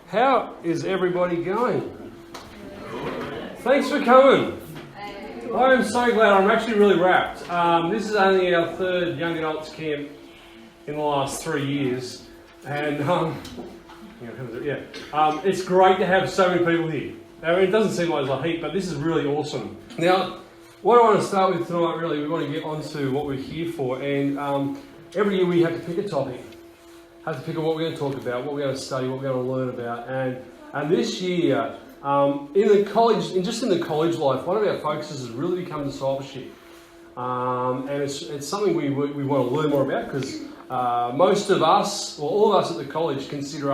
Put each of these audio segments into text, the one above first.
How is everybody going? Thanks for coming. I am so glad. I'm actually really wrapped. This is only our third young adults camp in the last 3 years, and it's great to have so many people here. Now, it doesn't seem like there's a heap, but this is really awesome. Now, what I want to start with tonight, really, we want to get onto what we're here for, and every year we have to pick a topic. Have to pick what we're going to talk about, what we're going to study, what we're going to learn about. And this year, in the college life, one of our focuses has really become discipleship. And it's something we want to learn more about because most of us, or all of us at the college, consider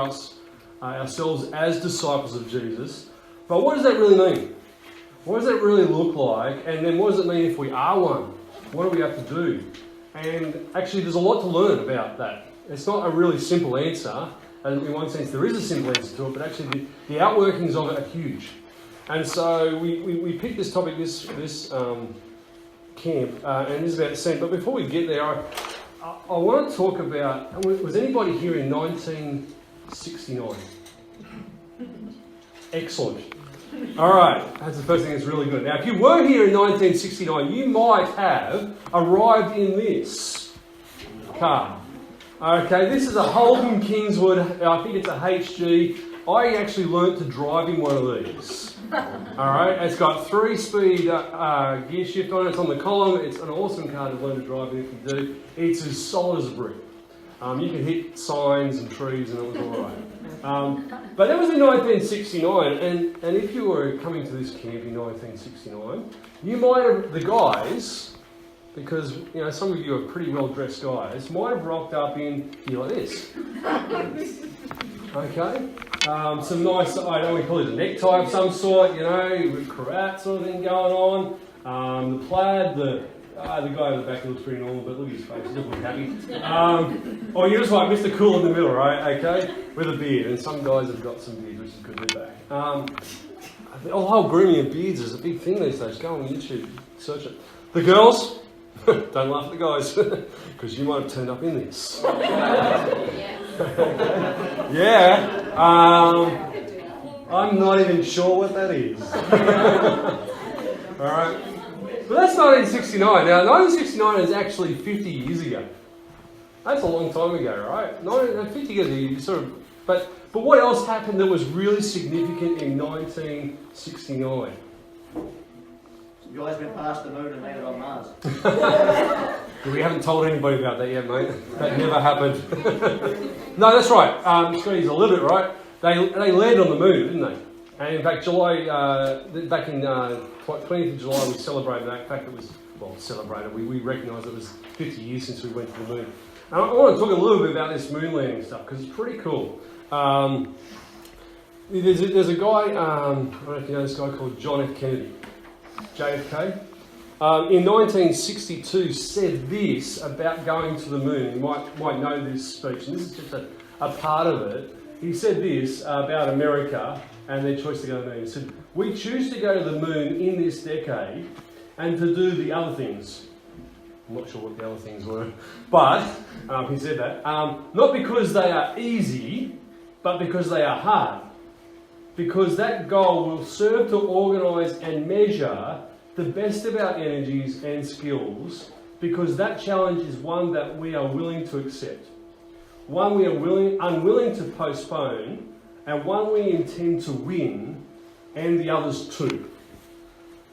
ourselves as disciples of Jesus. But what does that really mean? What does that really look like? And then what does it mean if we are one? What do we have to do? And actually, there's a lot to learn about that. It's not a really simple answer, and in one sense there is a simple answer to it, but actually the outworkings of it are huge. And so we picked this topic this camp, and this is about the same. But before we get there, I want to talk about, was anybody here in 1969? Excellent. All right, that's the first thing that's really good. Now, if you were here in 1969, you might have arrived in this car. Okay, this is a Holden Kingswood, I think it's a HG. I actually learnt to drive in one of these. Alright, it's got 3-speed gear shift on it, it's on the column, it's an awesome car to learn to drive in if you do. It's as solid as a brick. You can hit signs and trees and it was alright. But that was in 1969, and if you were coming to this camp in 1969, you might have, the guys, because some of you are pretty well dressed guys, might have rocked up in here like this. Okay, some nice, I don't want to call it a necktie of some sort, with cravat sort of thing going on. The plaid, the guy in the back looks pretty normal, but look at his face, he doesn't look happy. Or you're just like Mr. Cool in the middle, right? Okay, with a beard, and some guys have got some beards, which is good to be back. The whole grooming of beards is a big thing these days. Go on YouTube, search it. The girls. Don't laugh at the guys, because you might have turned up in this. Yeah. I'm not even sure what that is. All right. But that's 1969. Now, 1969 is actually 50 years ago. That's a long time ago, right? 50 years ago, But what else happened that was really significant in 1969? You guys went past the moon and landed on Mars. We haven't told anybody about that yet, mate. That never happened. No, that's right. Scotty's a little bit right. They landed on the moon, didn't they? And in fact, back in 20th of July, we celebrated that. In fact, it was, celebrated. We recognised it was 50 years since we went to the moon. And I want to talk a little bit about this moon landing stuff, because it's pretty cool. There's a guy, I don't know if you know this guy, called John F. Kennedy. JFK, in 1962 said this about going to the moon. You might know this speech, and this is just a part of it. He said this about America and their choice to go to the moon. He said, "We choose to go to the moon in this decade and to do the other things." I'm not sure what the other things were, but he said that. Not because they are easy, but because they are hard. Because that goal will serve to organise and measure the best of our energies and skills, because that challenge is one that we are willing to accept, one we are unwilling to postpone, and one we intend to win, and the others too.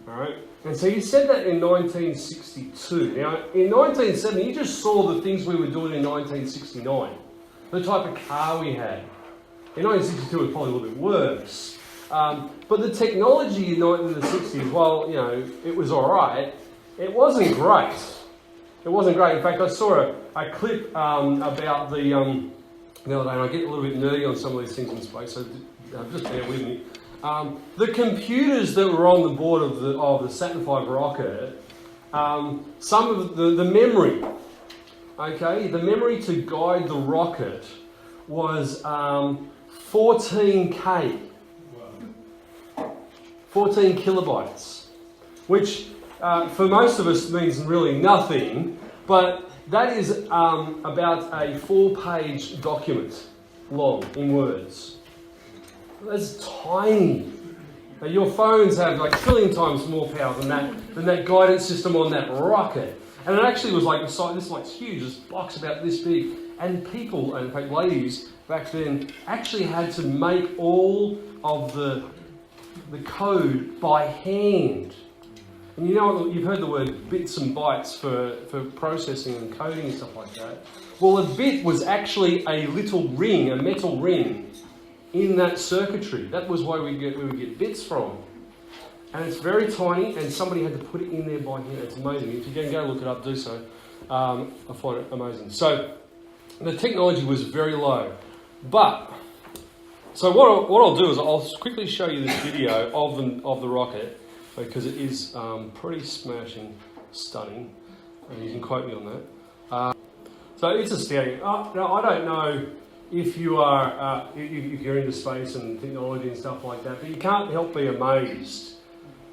Alright? And so he said that in 1962. Now, in 1970, you just saw the things we were doing in 1969, the type of car we had. In 1962 it was probably a little bit worse. But the technology in the 60s, while, it was alright, it wasn't great. It wasn't great. In fact, I saw a clip about the other day, and I get a little bit nerdy on some of these things in space, so just bear with me. The computers that were on the board of the Saturn V rocket, some of the memory, the memory to guide the rocket was 14K. 14 kilobytes, which for most of us means really nothing, but that is about a 4-page document long in words. That's tiny. Now, your phones have like a trillion times more power than that guidance system on that rocket. And it actually was like the size, this like huge, this box about this big. And people, and in fact ladies back then, actually had to make all of the code by hand. And you know, you've heard the word bits and bytes for processing and coding and stuff like that. Well, a bit was actually a little ring, a metal ring, in that circuitry. That was where we would get bits from. And it's very tiny, and somebody had to put it in there by hand. It's amazing. If you can go look it up, do so. I find it amazing. So the technology was very low. But, so what I'll do is I'll quickly show you this video of the rocket, because it is pretty smashing stunning, and you can quote me on that. So it's astounding. Now, I don't know if you are if you're into space and technology and stuff like that, but you can't help be amazed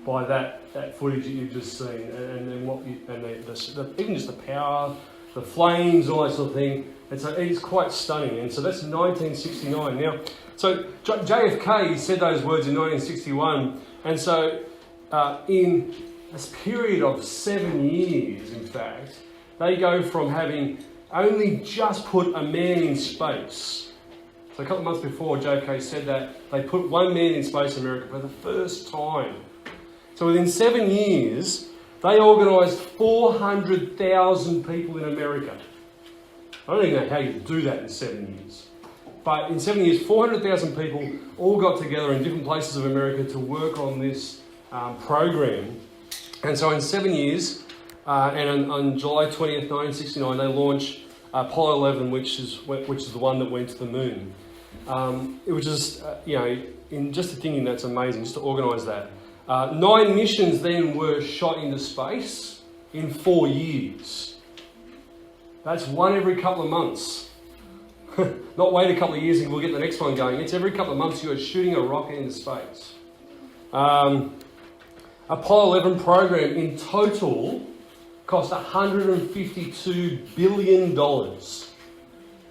by that footage that you've just seen, and what you, and even just the power, the flames, all that sort of thing. And so it is quite stunning. And so that's 1969. Now, so JFK said those words in 1961, and so in this period of 7 years, in fact, they go from having only just put a man in space. So a couple of months before JFK said that, they put one man in space in America for the first time. So within 7 years, they organised 400,000 people in America. I don't even know how you do that in 7 years. But in 7 years, 400,000 people all got together in different places of America to work on this program. And so in 7 years, and on July 20th, 1969, they launched Apollo 11, which is the one that went to the moon. It was just, in just thinking that's amazing, just to organise that. 9 missions then were shot into space in 4 years. That's one every couple of months. Not wait a couple of years and we'll get the next one going. It's every couple of months you are shooting a rocket into space. Apollo 11 program in total cost $152 billion.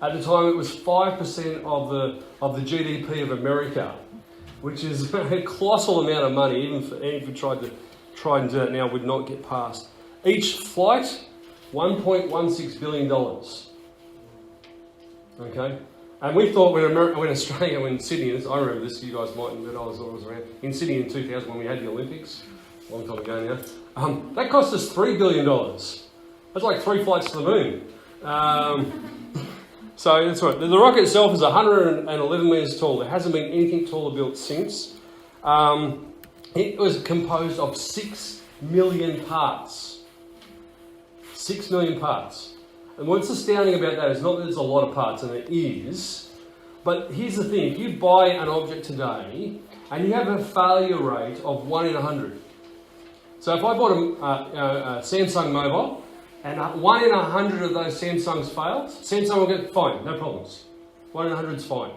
At the time it was 5% of the GDP of America, which is a colossal amount of money. Even if we tried and do that now, would not get past. Each flight, $1.16 billion. Okay? And we thought when Australia, when Sydney, I remember this, you guys mightn't, but I was around, in Sydney in 2000 when we had the Olympics, a long time ago now, that cost us $3 billion. That's like 3 flights to the moon. So that's right. The rocket itself is 111 metres tall. There hasn't been anything taller built since. It was composed of 6 million parts. 6 million parts. And what's astounding about that is not that there's a lot of parts, and it is, but here's the thing. If you buy an object today and you have a failure rate of 1 in 100. So if I bought a Samsung mobile and 1 in 100 of those Samsungs failed, Samsung will get fine, no problems. 1 in 100 is fine.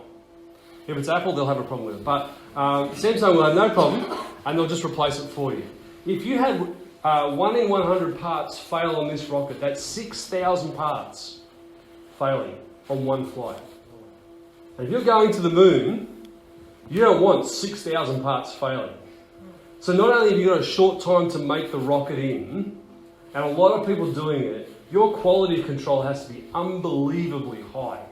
If it's Apple, they'll have a problem with it. But Samsung will have no problem and they'll just replace it for you. If you had 1 in 100 parts fail on this rocket, that's 6,000 parts failing on one flight. And if you're going to the moon, you don't want 6,000 parts failing. So not only have you got a short time to make the rocket in, and a lot of people doing it, your quality control has to be unbelievably high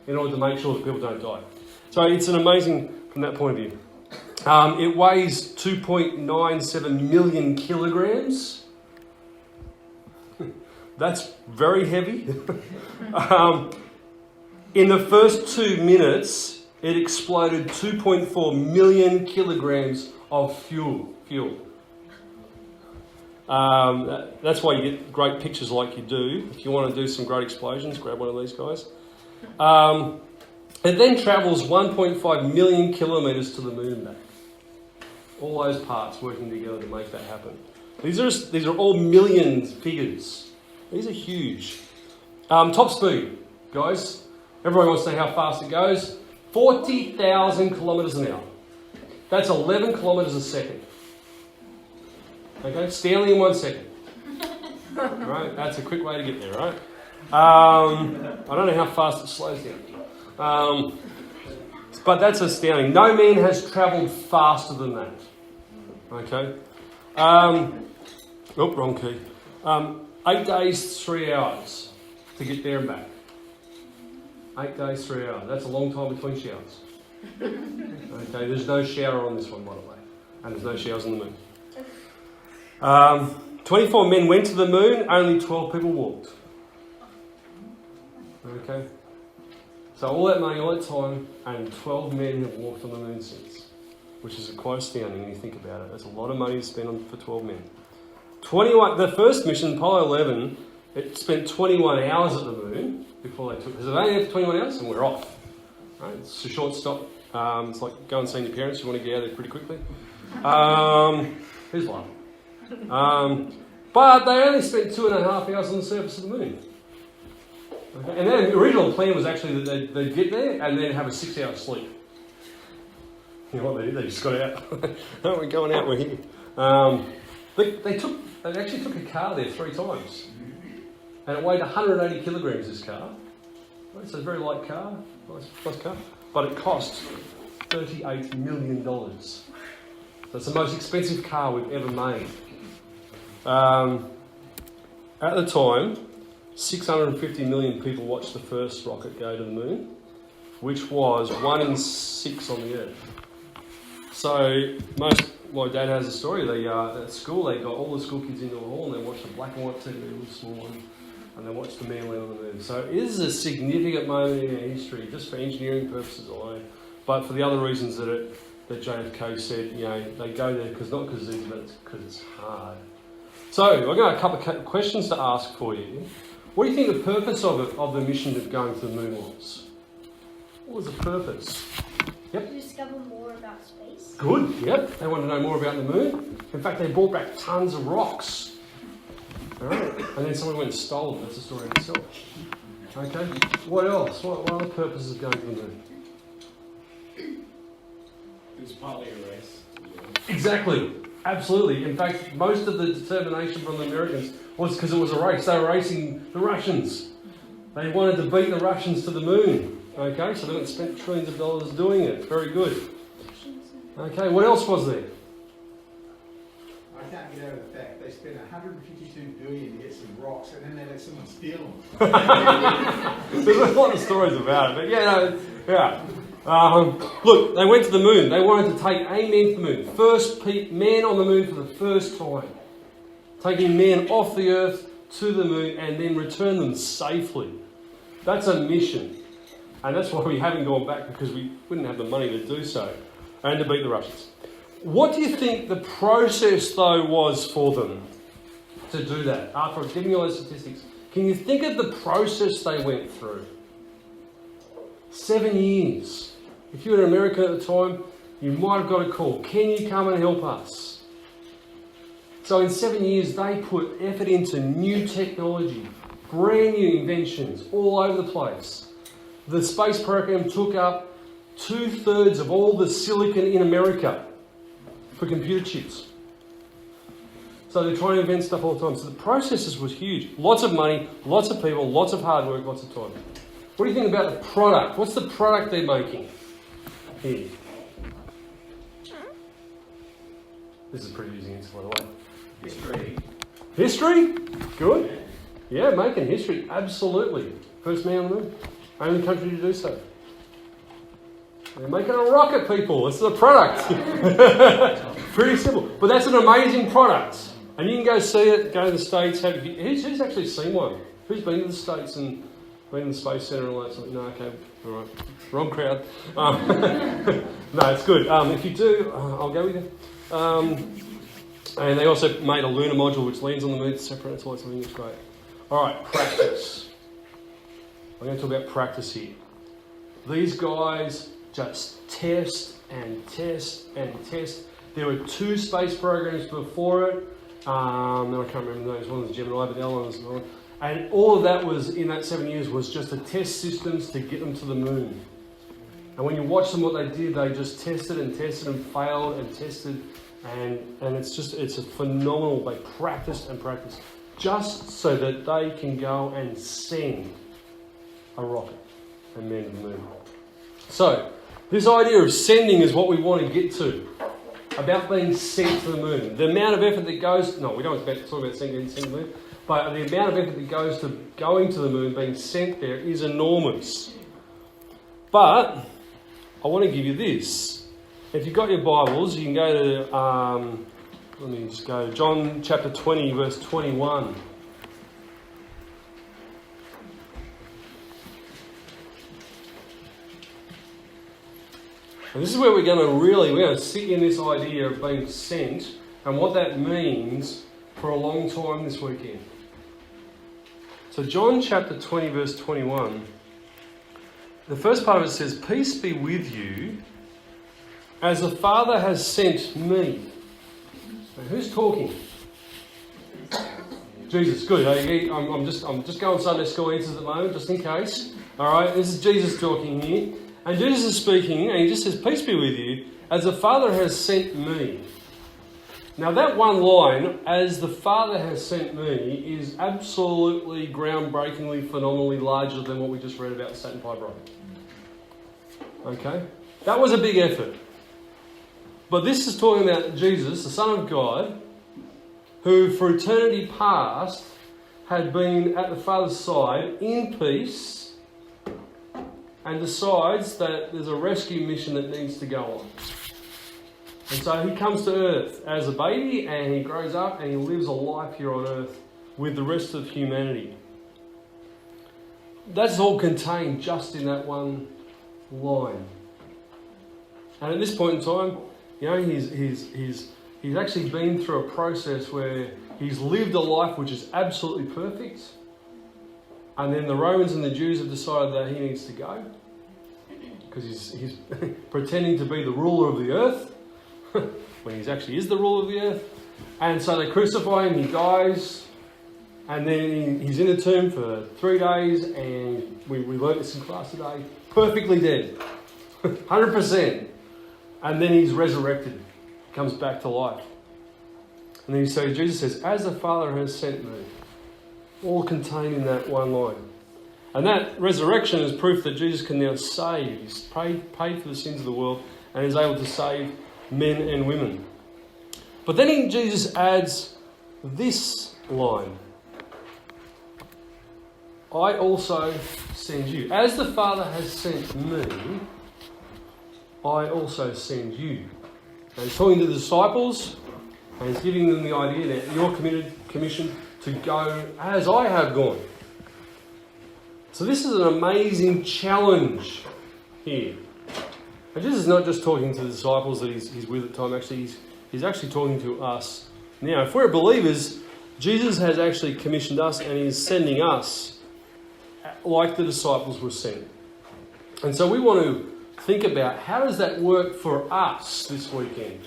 in order to make sure that people don't die. So it's an amazing from that point of view. It weighs 2.97 million kilograms. That's very heavy. In the first 2 minutes, it exploded 2.4 million kilograms of fuel. That's why you get great pictures like you do. If you want to do some great explosions, grab one of these guys. It then travels 1.5 million kilometres to the moon and back. All those parts working together to make that happen. These are all millions figures. These are huge. Top speed, guys. Everyone wants to know how fast it goes. 40,000 kilometres an hour. That's 11 kilometres a second. Okay, Stanley in 1 second. Right, that's a quick way to get there, right? I don't know how fast it slows down. But that's astounding. No man has travelled faster than that. Okay. Wrong key. 8 days, 3 hours to get there and back. 8 days, 3 hours. That's a long time between showers. Okay, there's no shower on this one, by the way. And there's no showers on the moon. 24 men went to the moon, only 12 people walked. Okay. So all that money, all that time, and 12 men have walked on the moon since. Which is quite astounding when you think about it. That's a lot of money to spend on for 12 men. 21. The first mission, Apollo 11, it spent 21 hours at the moon before they took. Because they only there for 21 hours, and we're off. Right? It's a short stop. It's like go and see your parents. You want to get out of there pretty quickly. Who's one? But they only spent 2.5 hours on the surface of the moon. Okay? And then the original plan was actually that they'd get there and then have a 6-hour sleep. You know what they did? They just got out. No, we're going out, we're here. They actually took a car there 3 times. And it weighed 180 kilograms, this car. It's a very light car, nice car. But it cost $38 million. So it's the most expensive car we've ever made. At the time, 650 million people watched the first rocket go to the moon, which was 1 in 6 on the Earth. So my dad has a story. They at school they got all the school kids into a hall and they watched a black and white TV, a little small one, and they watched the man land on the moon. So it is a significant moment in our history, just for engineering purposes alone, but for the other reasons that JFK said, you know, they go there not because it's easy, but because it's hard. So I've got a couple of questions to ask for you. What do you think the purpose of the mission of going to the moon was? What was the purpose? Yep. To discover more about space. Good, yep. They wanted to know more about the moon. In fact, they brought back tons of rocks. All right. And then someone went and stole them. That's a story in itself. Okay. What else? What other purposes of going to the moon? It was partly a race. Exactly. Absolutely. In fact, most of the determination from the Americans was because it was a race. They were racing the Russians. They wanted to beat the Russians to the moon. Okay, so they went and spent trillions of dollars doing it. Very good. Okay, what else was there? I can't get over the fact they spent $152 billion to get some rocks and then they let someone steal them. There's a lot of stories about it, but yeah. Look, they went to the moon. They wanted to take a man to the moon. First man on the moon for the first time. Taking men off the Earth to the moon and then return them safely. That's a mission. And that's why we haven't gone back, because we wouldn't have the money to do so. And to beat the Russians. What do you think the process, though, was for them to do that? After giving you all those statistics, can you think of the process they went through? 7 years. If you were in America at the time, you might have got a call. Can you come and help us? So in 7 years, they put effort into new technology, brand new inventions all over the place. The space program took up 2/3 of all the silicon in America for computer chips. So they're trying to invent stuff all the time. So the processes was huge. Lots of money, lots of people, lots of hard work, lots of time. What do you think about the product? What's the product they're making here? This is a pretty easy answer, by the way. History. History? Good. Yeah, making history. Absolutely. First man on the moon. Only country to do so. They're making a rocket, people. It's the product. Pretty simple. But that's an amazing product. And you can go see it, go to the States. Who's actually seen one? Who's been to the States and been in the Space Centre and all that sort of? No, okay. All right. Wrong crowd. No, it's good. If you do, I'll go with you. And they also made a lunar module which lands on the moon, separates all that something. It's great. All right, practice. I'm going to talk about practice here. These guys just test and test and test. There were 2 space programs before it. I can't remember those. One was Gemini, but the other one was another. And all of that was, in that 7 years, was just to test systems to get them to the moon. And when you watch them, what they did, they just tested and failed and tested. And it's a phenomenal, they practiced and practiced. Just so that they can go and send a rocket and man to the moon. So, This idea of sending is what we want to get to. About being sent to the moon. The amount of effort that goes... No, we don't talk about sending to the moon. But the amount of effort that goes to going to the moon, being sent there, is enormous. But I want to give you this. If you've got your Bibles, you can go to... let me just go. John chapter 20, verse 21. And this is where we're going to sit in this idea of being sent and what that means for a long time this weekend. So John chapter 20 verse 21, the first part of it says, "Peace be with you, as the Father has sent me." Now, who's talking? Jesus. Good. I'm just going Sunday school answers at the moment, just in case. All right, this is Jesus talking here. And Jesus is speaking, and he just says, "Peace be with you, as the Father has sent me." Now that one line, "as the Father has sent me," is absolutely groundbreakingly, phenomenally larger than what we just read about Satan Pie Brother. Okay? That was a big effort. But this is talking about Jesus, the Son of God, who for eternity past had been at the Father's side in peace, and decides that there's a rescue mission that needs to go on. And so he comes to earth as a baby, and he grows up and he lives a life here on earth with the rest of humanity. That's all contained just in that one line. And at this point in time, you know, he's actually been through a process where he's lived a life which is absolutely perfect. And then the Romans and the Jews have decided that he needs to go because he's pretending to be the ruler of the earth when he actually is the ruler of the earth. And so they crucify him, he dies, and then he's in a tomb for 3 days, and we learned this in class today, perfectly dead, 100%. And then he's resurrected, comes back to life. And then Jesus says, "As the Father has sent me," all contained in that one line. And that resurrection is proof that Jesus can now save. He's paid for the sins of the world and is able to save men and women. But then Jesus adds this line: "I also send you. As the Father has sent me, I also send you." And he's talking to the disciples, and he's giving them the idea that you're commissioned to go as I have gone. So this is an amazing challenge here. And Jesus is not just talking to the disciples that he's with at the time. Actually, he's actually talking to us now. If we're believers, Jesus has actually commissioned us, and he's sending us like the disciples were sent. And so we want to think about, how does that work for us this weekend?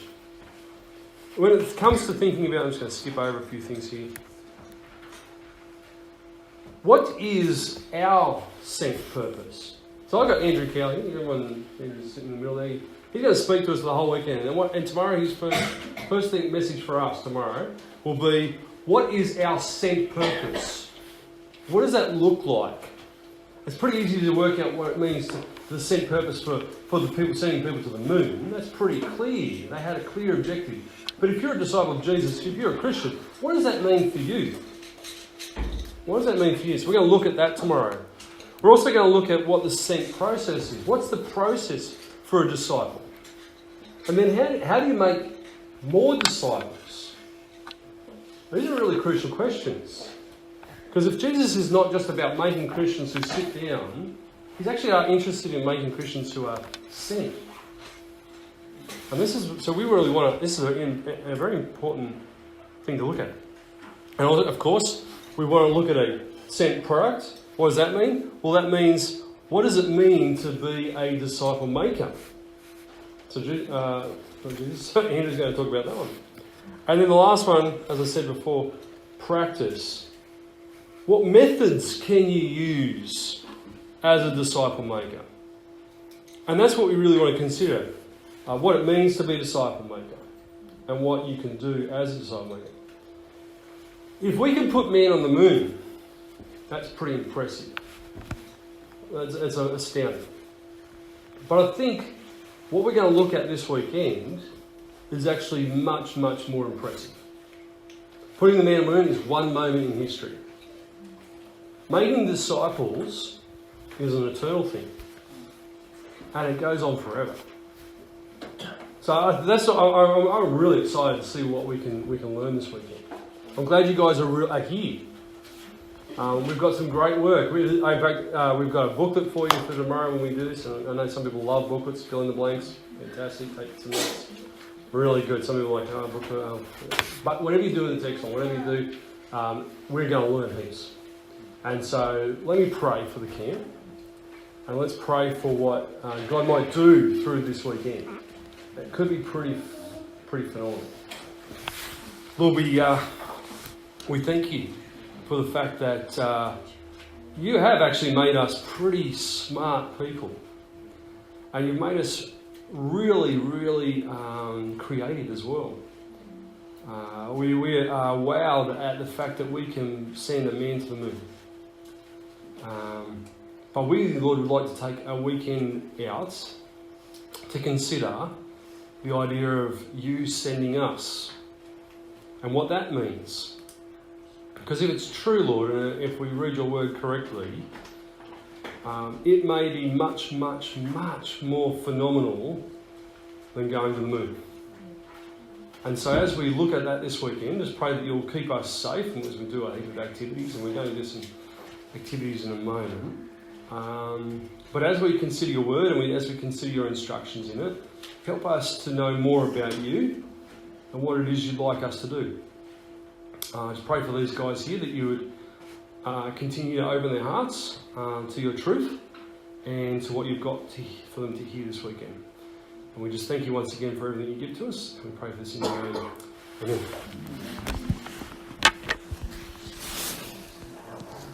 When it comes to thinking about, I'm just going to skip over a few things here. What is our sent purpose? So I've got Andrew Kelly, everyone who's sitting in the middle there. He's going to speak to us the whole weekend. And tomorrow, his first thing message for us tomorrow will be, what is our sent purpose? What does that look like? It's pretty easy to work out what it means to the sent purpose for the people, sending people to the moon. That's pretty clear. They had a clear objective. But if you're a disciple of Jesus, if you're a Christian, what does that mean for you? What does that mean for you? So we're going to look at that tomorrow. We're also going to look at what the sent process is. What's the process for a disciple? And then how do you make more disciples? These are really crucial questions. Because if Jesus is not just about making Christians who sit down, he's actually interested in making Christians who are sent. And this is a very important thing to look at. And also, of course, we want to look at a sent product. What does that mean? Well, that means, what does it mean to be a disciple maker? So Andrew's going to talk about that one. And then the last one, as I said before, practice. What methods can you use as a disciple maker? And that's what we really want to consider. What it means to be a disciple maker and what you can do as a disciple maker. If we can put man on the moon, that's pretty impressive. It's astounding. But I think what we're going to look at this weekend is actually much, much more impressive. Putting the man on the moon is one moment in history. Making disciples is an eternal thing. And it goes on forever. So I'm really excited to see what we can learn this weekend. I'm glad you guys are here. We've got some great work. In fact, we've got a booklet for you for tomorrow when we do this. And I know some people love booklets, fill in the blanks. Fantastic, take some notes. Really good. Some people are like, booklet. But whatever you do in the text, whatever you do, we're going to learn heaps. And so let me pray for the camp. And let's pray for what God might do through this weekend. It could be pretty phenomenal. Lord, we thank you for the fact that you have actually made us pretty smart people. And you've made us really, really creative as well. We are wowed at the fact that we can send a man to the moon. But we, Lord, would like to take a weekend out to consider the idea of you sending us and what that means. Because if it's true, Lord, and if we read your word correctly, it may be much, much, much more phenomenal than going to the moon. And so as we look at that this weekend, just pray that you'll keep us safe and as we do a heap of activities, and we're going to do some activities in a moment. But as we consider your word and as we consider your instructions in it, help us to know more about you and what it is you'd like us to do. Just pray for these guys here that you would continue to open their hearts to your truth and to what you've got for them to hear this weekend. And we just thank you once again for everything you give to us. And we pray for this in your name. Amen.